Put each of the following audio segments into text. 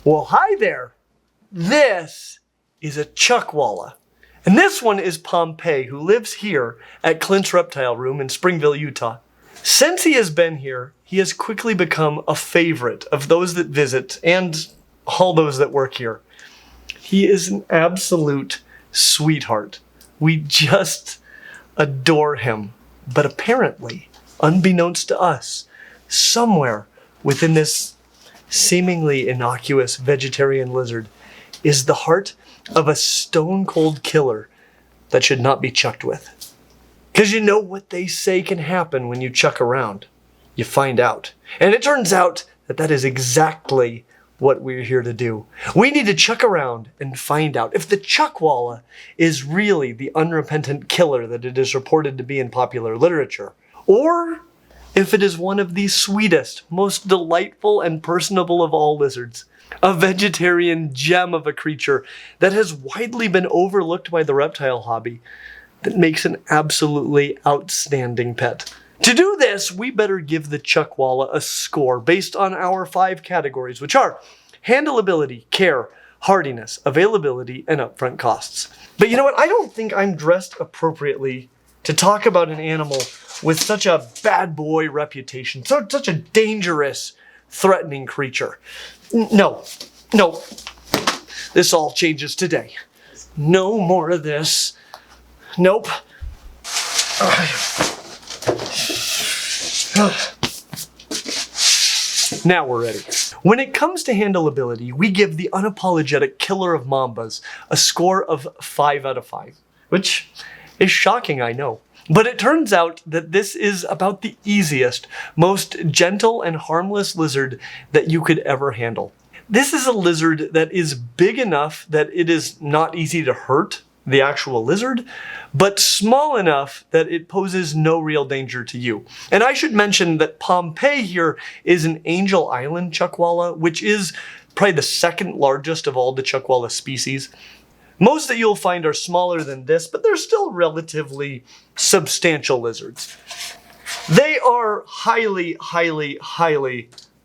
Well, hi there. This is a Chuckwalla. And this one is Pompey, who lives here at Clint's Reptile Room in Springville, Utah. Since he has been here, he has quickly become a favorite of those that visit and all those that work here. He is an absolute sweetheart. We just adore him. But apparently, unbeknownst to us, somewhere within this seemingly innocuous vegetarian lizard is the heart of a stone-cold killer that should not be chucked with. Because you know what they say can happen when you chuck around. You find out. And it turns out that that is exactly what we're here to do. We need to chuck around and find out if the Chuckwalla is really the unrepentant killer that it is reported to be in popular literature, or if it is one of the sweetest, most delightful and personable of all lizards, a vegetarian gem of a creature that has widely been overlooked by the reptile hobby that makes an absolutely outstanding pet. To do this, we better give the Chuckwalla a score based on our 5 categories, which are handleability, care, hardiness, availability, and upfront costs. But you know what? I don't think I'm dressed appropriately to talk about an animal with such a bad boy reputation, such a dangerous, threatening creature. No. This all changes today. No more of this. Nope. Now we're ready. When it comes to handleability, we give the unapologetic killer of mambas a score of 5 out of 5, which is shocking, I know. But it turns out that this is about the easiest, most gentle and harmless lizard that you could ever handle. This is a lizard that is big enough that it is not easy to hurt the actual lizard, but small enough that it poses no real danger to you. And I should mention that Pompey here is an Angel Island Chuckwalla, which is probably the second largest of all the Chuckwalla species. Most that you'll find are smaller than this, but they're still relatively substantial lizards. They are highly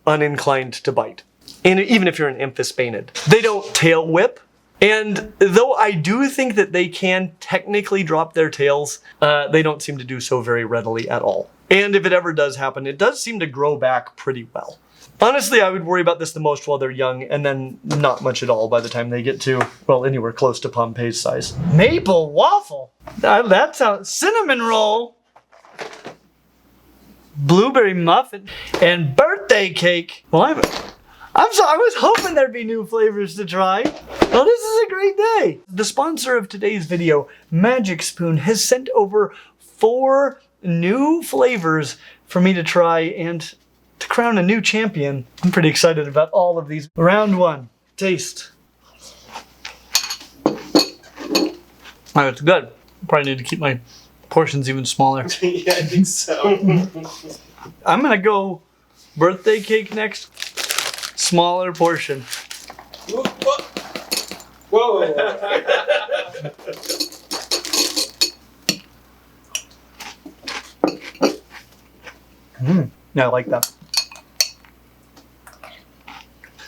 uninclined to bite, and even if you're an amphisbaenid. They don't tail whip, and though I do think that they can technically drop their tails, they don't seem to do so very readily at all. And if it ever does happen, it does seem to grow back pretty well. Honestly, I would worry about this the most while they're young, and then not much at all by the time they get to, well, anywhere close to Pompey's size. Maple waffle? That sounds... Cinnamon roll? Blueberry muffin? And birthday cake? Well, I was hoping there'd be new flavors to try. Well, this is a great day. The sponsor of today's video, Magic Spoon, has sent over 4 new flavors for me to try and to crown a new champion. I'm pretty excited about all of these. Round 1. Taste. Oh, it's good. Probably need to keep my portions even smaller. Yeah, I think so. I'm gonna go birthday cake next. Smaller portion. Whoa. Yeah, I like that.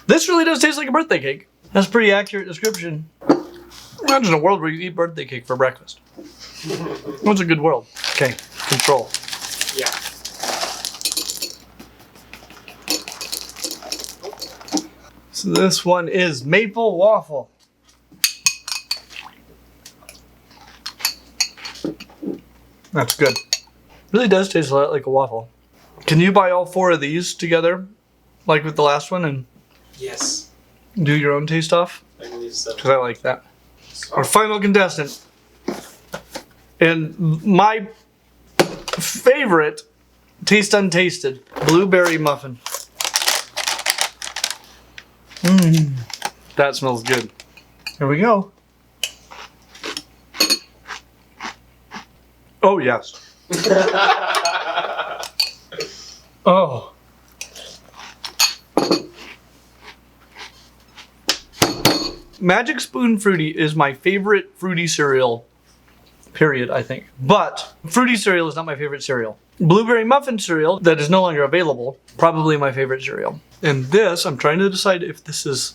This really does taste like a birthday cake. That's a pretty accurate description. Imagine a world where you eat birthday cake for breakfast. What's a good world? Okay, control. Yeah. So this one is maple waffle. That's good. Really does taste a lot like a waffle. Can you buy all 4 of these together, like with the last one, and Yes. do your own taste off? I believe so. Because I like that. Our final contestant. And my favorite taste untasted blueberry muffin. That smells good. Here we go. Oh, yes. Oh. Magic Spoon Fruity is my favorite fruity cereal, period, I think. But fruity cereal is not my favorite cereal. Blueberry muffin cereal that is no longer available, probably my favorite cereal. And this, I'm trying to decide if this is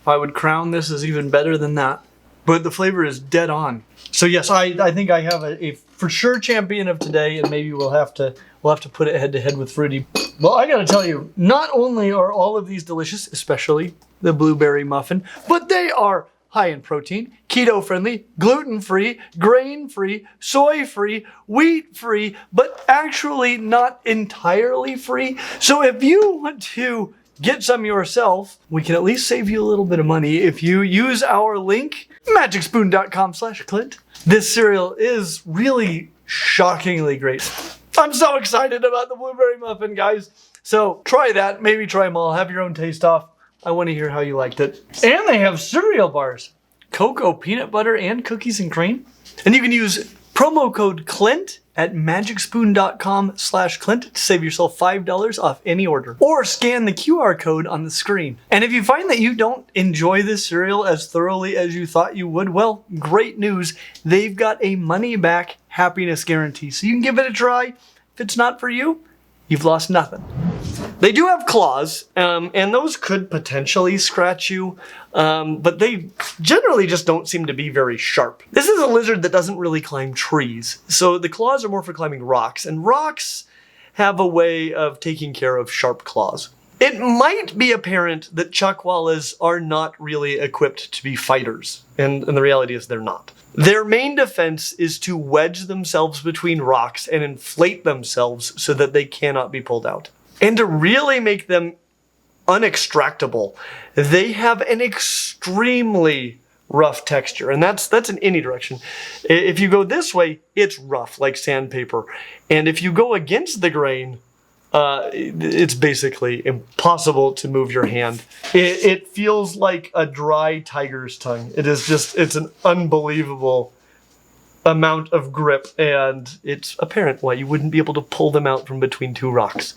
I would crown this as even better than that. But the flavor is dead on. So yes, I think I have a for sure champion of today, and maybe we'll have to put it head to head with Fruity. Well, I gotta tell you, not only are all of these delicious, especially the blueberry muffin, but they are high in protein, keto friendly, gluten free, grain free, soy free, wheat free, but actually not entirely free. So if you want to get some yourself, we can at least save you a little bit of money if you use our link, magicspoon.com/Clint. This cereal is really shockingly great. I'm so excited about the blueberry muffin, guys. So try that, maybe try them all, have your own taste off. I want to hear how you liked it. And they have cereal bars, cocoa, peanut butter, and cookies and cream. And you can use promo code Clint at magicspoon.com/Clint to save yourself $5 off any order. Or scan the QR code on the screen. And if you find that you don't enjoy this cereal as thoroughly as you thought you would, well, great news. They've got a money-back happiness guarantee. So you can give it a try. If it's not for you, you've lost nothing. They do have claws, and those could potentially scratch you, but they generally just don't seem to be very sharp. This is a lizard that doesn't really climb trees, so the claws are more for climbing rocks, and rocks have a way of taking care of sharp claws. It might be apparent that Chuckwallas are not really equipped to be fighters, and the reality is they're not. Their main defense is to wedge themselves between rocks and inflate themselves so that they cannot be pulled out. And to really make them unextractable, they have an extremely rough texture. And that's in any direction. If you go this way, it's rough, like sandpaper. And if you go against the grain, it's basically impossible to move your hand. It feels like a dry tiger's tongue. It's an unbelievable amount of grip, and it's apparent why you wouldn't be able to pull them out from between two rocks.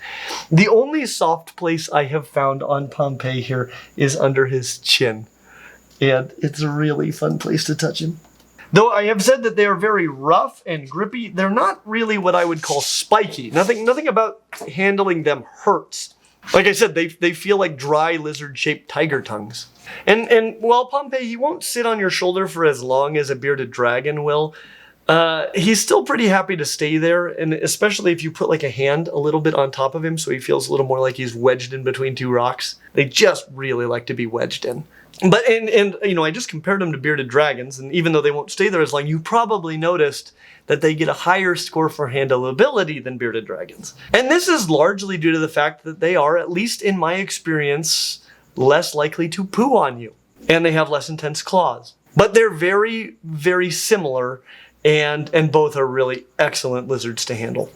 The only soft place I have found on Pompeii here is under his chin, and it's a really fun place to touch him. Though I have said that they are very rough and grippy, they're not really what I would call spiky. Nothing about handling them hurts. Like I said, they feel like dry lizard-shaped tiger tongues. And while Pompeii, he won't sit on your shoulder for as long as a bearded dragon will, he's still pretty happy to stay there, and especially if you put like a hand a little bit on top of him so he feels a little more like he's wedged in between two rocks. They just really like to be wedged in. But, and you know, I just compared them to bearded dragons, and even though they won't stay there as long, you probably noticed that they get a higher score for handleability than bearded dragons. And this is largely due to the fact that they are, at least in my experience, less likely to poo on you. And they have less intense claws. But they're very, very similar, and both are really excellent lizards to handle.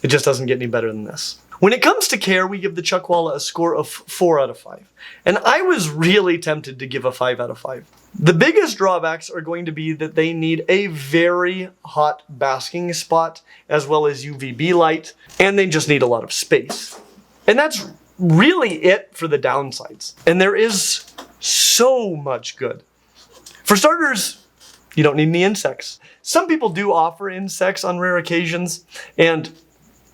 It just doesn't get any better than this. When it comes to care, we give the Chuckwalla a score of 4 out of 5. And I was really tempted to give a 5 out of 5. The biggest drawbacks are going to be that they need a very hot basking spot, as well as UVB light, and they just need a lot of space. And that's really it for the downsides. And there is so much good. For starters, you don't need any insects. Some people do offer insects on rare occasions, and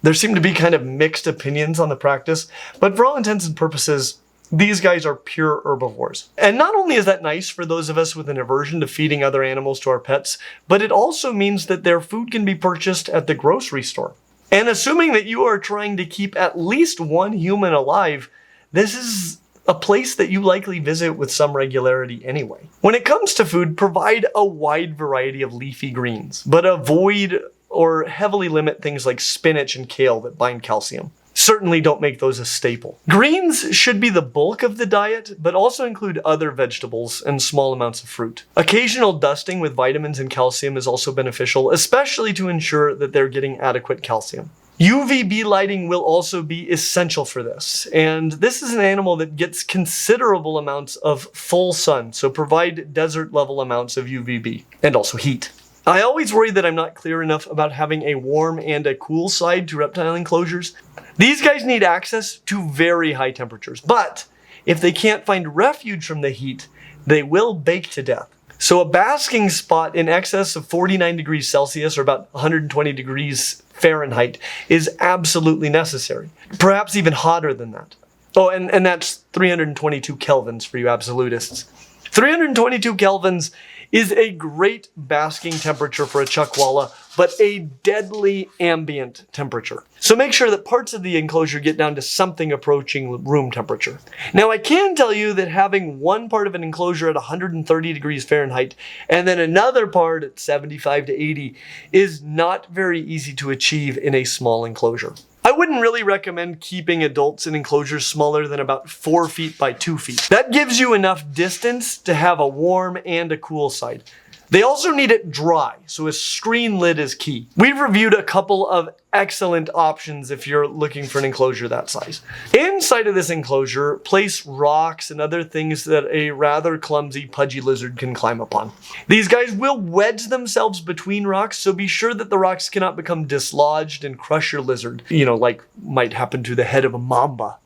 there seem to be kind of mixed opinions on the practice, but for all intents and purposes, these guys are pure herbivores. And not only is that nice for those of us with an aversion to feeding other animals to our pets, but it also means that their food can be purchased at the grocery store. And assuming that you are trying to keep at least one human alive, this is a place that you likely visit with some regularity anyway. When it comes to food, provide a wide variety of leafy greens, but avoid or heavily limit things like spinach and kale that bind calcium. Certainly don't make those a staple. Greens should be the bulk of the diet, but also include other vegetables and small amounts of fruit. Occasional dusting with vitamins and calcium is also beneficial, especially to ensure that they're getting adequate calcium. UVB lighting will also be essential for this, and this is an animal that gets considerable amounts of full sun, so provide desert level amounts of UVB, and also heat. I always worry that I'm not clear enough about having a warm and a cool side to reptile enclosures. These guys need access to very high temperatures, but if they can't find refuge from the heat, they will bake to death. So a basking spot in excess of 49 degrees Celsius or about 120 degrees Fahrenheit is absolutely necessary, perhaps even hotter than that. Oh, and that's 322 kelvins for you absolutists. 322 kelvins is a great basking temperature for a chuckwalla, but a deadly ambient temperature. So make sure that parts of the enclosure get down to something approaching room temperature. Now I can tell you that having one part of an enclosure at 130 degrees Fahrenheit and then another part at 75 to 80 is not very easy to achieve in a small enclosure. I wouldn't really recommend keeping adults in enclosures smaller than about 4 feet by 2 feet. That gives you enough distance to have a warm and a cool side. They also need it dry, so a screen lid is key. We've reviewed a couple of excellent options if you're looking for an enclosure that size. Inside of this enclosure, place rocks and other things that a rather clumsy, pudgy lizard can climb upon. These guys will wedge themselves between rocks, so be sure that the rocks cannot become dislodged and crush your lizard. You know, like might happen to the head of a mamba.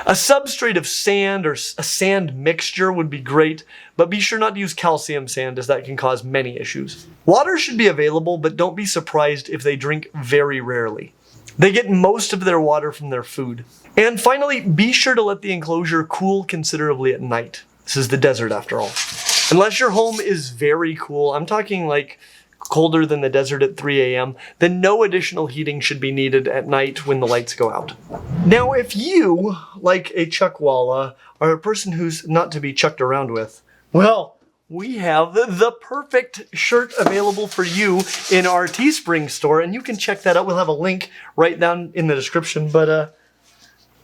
A substrate of sand or a sand mixture would be great, but be sure not to use calcium sand as that can cause many issues. Water should be available, but don't be surprised if they drink very rarely. They get most of their water from their food. And finally, be sure to let the enclosure cool considerably at night. This is the desert after all. Unless your home is very cool, I'm talking like colder than the desert at 3 a.m., then no additional heating should be needed at night when the lights go out. Now, if you, like a chuckwalla, are a person who's not to be chucked around with, well, we have the perfect shirt available for you in our Teespring store, and you can check that out. We'll have a link right down in the description, but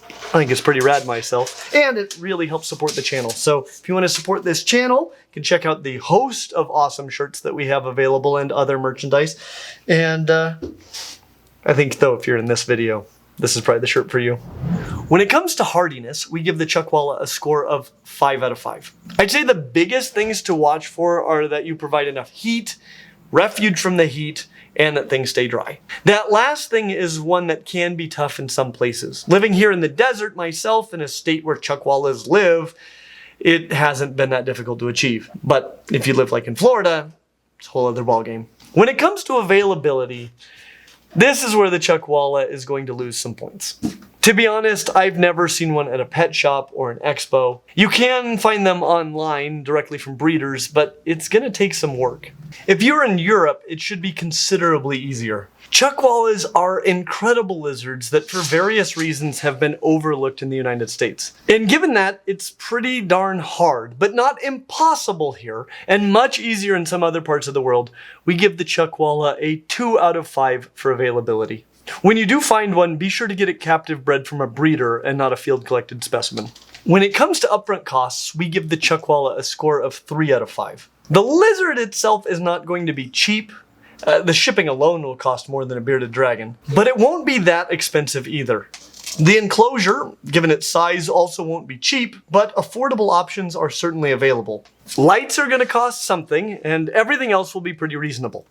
I think it's pretty rad myself, and it really helps support the channel. So if you want to support this channel, you can check out the host of awesome shirts that we have available and other merchandise. And I think, though, if you're in this video, this is probably the shirt for you. When it comes to hardiness, we give the chuckwalla a score of 5 out of 5. I'd say the biggest things to watch for are that you provide enough heat, refuge from the heat, and that things stay dry. That last thing is one that can be tough in some places. Living here in the desert myself, in a state where chuckwallas live, it hasn't been that difficult to achieve. But if you live like in Florida, it's a whole other ballgame. When it comes to availability, this is where the chuckwalla is going to lose some points. To be honest, I've never seen one at a pet shop or an expo. You can find them online directly from breeders, but it's gonna take some work. If you're in Europe, it should be considerably easier. Chuckwallas are incredible lizards that for various reasons have been overlooked in the United States. And given that, it's pretty darn hard, but not impossible here, and much easier in some other parts of the world, we give the chuckwalla a 2 out of 5 for availability. When you do find one, be sure to get it captive bred from a breeder and not a field collected specimen. When it comes to upfront costs, we give the chuckwalla a score of 3 out of 5. The lizard itself is not going to be cheap. The shipping alone will cost more than a bearded dragon, but it won't be that expensive either. The enclosure, given its size, also won't be cheap, but affordable options are certainly available. Lights are going to cost something, and everything else will be pretty reasonable.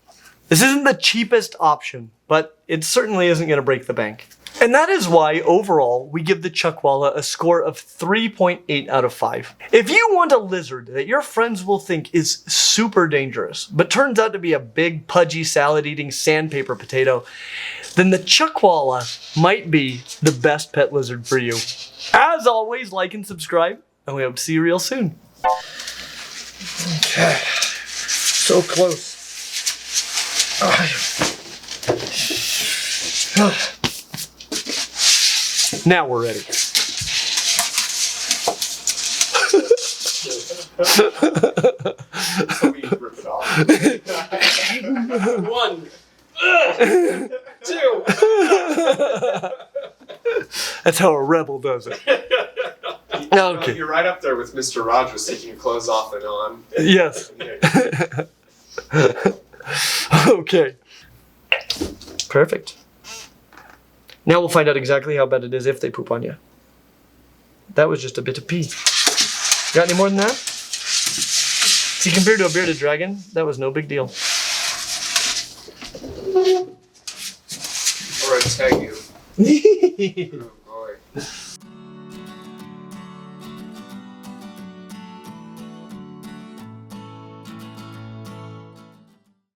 This isn't the cheapest option, but it certainly isn't going to break the bank. And that is why, overall, we give the chuckwalla a score of 3.8 out of 5. If you want a lizard that your friends will think is super dangerous, but turns out to be a big, pudgy, salad-eating sandpaper potato, then the chuckwalla might be the best pet lizard for you. As always, like and subscribe, and we hope to see you real soon. Okay. So close. Now we're ready. So we rip it off. 1, 2. That's how a rebel does it. Okay. You're right up there with Mr. Rogers taking your clothes off and on. Yes. Okay. Perfect. Now we'll find out exactly how bad it is if they poop on you. That was just a bit of pee. Got any more than that? See, compared to a bearded dragon, that was no big deal. Or a tegu. Oh boy.